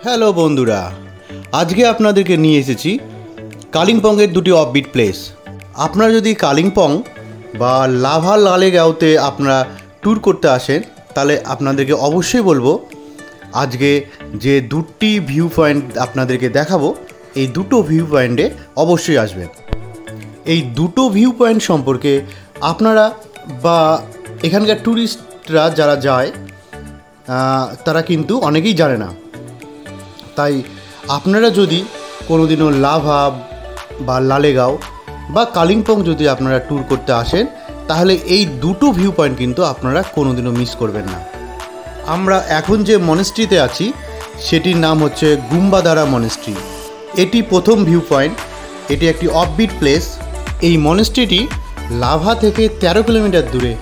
Hello বন্ধুরা, আজকে আপনাদেরকে নিয়ে এসেছি কালিম্পংয়ের দুটি অফবিট প্লেস। আপনারা যদি কালিম্পং বা লাভা লালেগাঁওতে আপনারা ট্যুর করতে আসেন, তাহলে আপনাদেরকে অবশ্যই বলবো আজকে যে দুটি ভিউ পয়েন্ট আপনাদেরকে দেখাবো, এই দুটো ভিউ পয়েন্টে অবশ্যই আসবেন। এই দুটো ভিউ পয়েন্ট সম্পর্কে আপনারা বা এখানকার ট্যুরিস্টরা যারা যায় তারা কিন্তু অনেকেই জানে না। তাই আপনারা যদি কোনোদিনও লাভা বা লালেগাঁও বা কালিম্পং যদি আপনারা ট্যুর করতে আসেন, তাহলে এই দুটো ভিউ পয়েন্ট কিন্তু আপনারা কোনোদিনও মিস করবেন না। আমরা এখন যে মনেস্ট্রিতে আছি সেটির নাম হচ্ছে গুম্বাদারা মনেস্ট্রি। এটি প্রথম ভিউ পয়েন্ট, এটি একটি অফবিট প্লেস। এই মনেস্ট্রিটি লাভা থেকে 13 কিলোমিটার দূরে,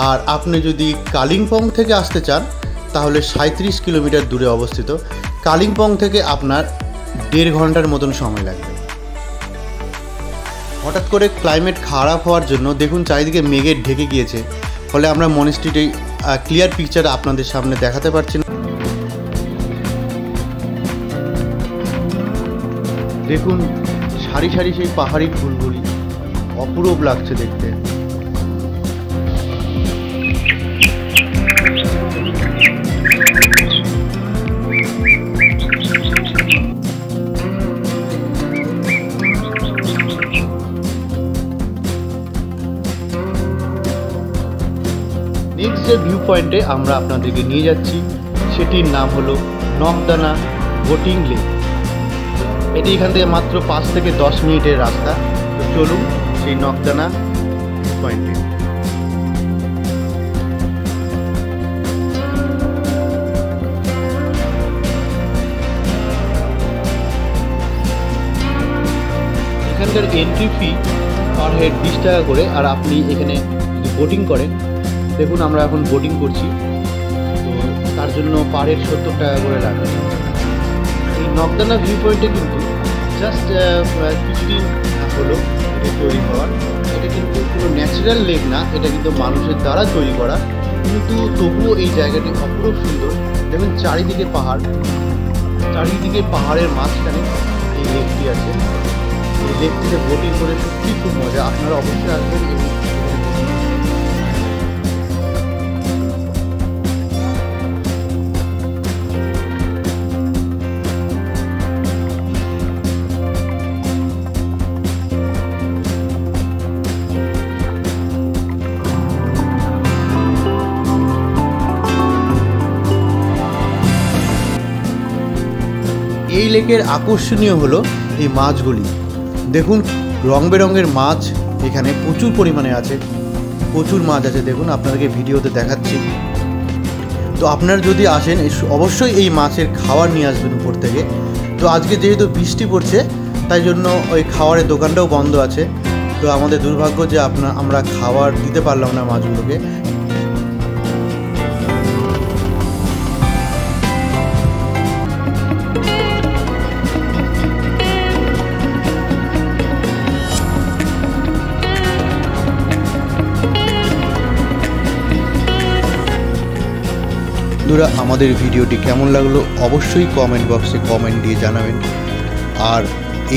আর আপনি যদি কালিম্পং থেকে আসতে চান তাহলে 37 কিলোমিটার দূরে অবস্থিত। কালিম্পং থেকে আপনার 1.5 ঘন্টার মতন সময় লাগবে। হঠাৎ করে ক্লাইমেট খারাপ হওয়ার জন্য দেখুন চারিদিকে মেঘে ঢেকে গিয়েছে, ফলে আমরা মনেস্ট্রিটি ক্লিয়ার পিকচার আপনাদের সামনে দেখাতে পারছি না। দেখুন সারি সারি সেই পাহাড়ি ফুলগুলি, অপূরূপ লাগছে দেখতে। নেক্সট যে ভিউ পয়েন্টে আমরা আপনাদেরকে নিয়ে যাচ্ছি সেটির নাম হলো নকদানা বোটিং লেক। এটি এখান থেকে মাত্র 5 থেকে 10 মিনিটের রাস্তা। তো চলুন সেই নকদানা পয়েন্টে। এখানকার এন্ট্রি ফি পার হেড 20 টাকা করে, আর আপনি এখানে যদি বোটিং করেন, দেখুন আমরা এখন বোটিং করছি, তো তার জন্য পার হেড 70 টাকা করে লাগবে। এই নকদানা ভিউ পয়েন্টে কিন্তু জাস্ট কিছুদিন হলো এটা তৈরি হওয়ার। এটা কিন্তু কোনো ন্যাচারাল লেক না, এটা কিন্তু মানুষের দ্বারা তৈরি করা, কিন্তু তবুও এই জায়গাটি অপূরূপ সুন্দর। দেখুন চারিদিকে পাহাড়, চারিদিকে পাহাড়ের মাঝখানে এই লেকটি আছে। এই লেকটিতে বোটিং করে সত্যি খুব মজা। আপনারা অবশ্যই আসবেন। এই লেকের আকর্ষণীয় হলো এই মাছগুলি। দেখুন রং বেরঙের মাছ এখানে প্রচুর পরিমাণে আছে, প্রচুর মাছ আছে। দেখুন আপনাদেরকে ভিডিওতে দেখাচ্ছি। তো আপনারা যদি আসেন অবশ্যই এই মাছের খাবার নিয়ে আসবেন উপর থেকে। তো আজকে যেহেতু বৃষ্টি পড়ছে, তাই জন্য ওই খাবারের দোকানটাও বন্ধ আছে। তো আমাদের দুর্ভাগ্য যে আমরা খাবার দিতে পারলাম না মাছগুলোকে। বন্ধুরা, আমাদের ভিডিওটি কেমন লাগলো অবশ্যই কমেন্ট বক্সে কমেন্ট দিয়ে জানাবেন। আর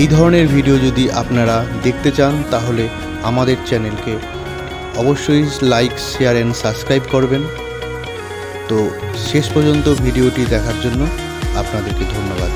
এই ধরনের ভিডিও যদি আপনারা দেখতে চান তাহলে আমাদের চ্যানেলকে অবশ্যই লাইক, শেয়ার অ্যান্ড সাবস্ক্রাইব করবেন। তো শেষ পর্যন্ত ভিডিওটি দেখার জন্য আপনাদেরকে ধন্যবাদ।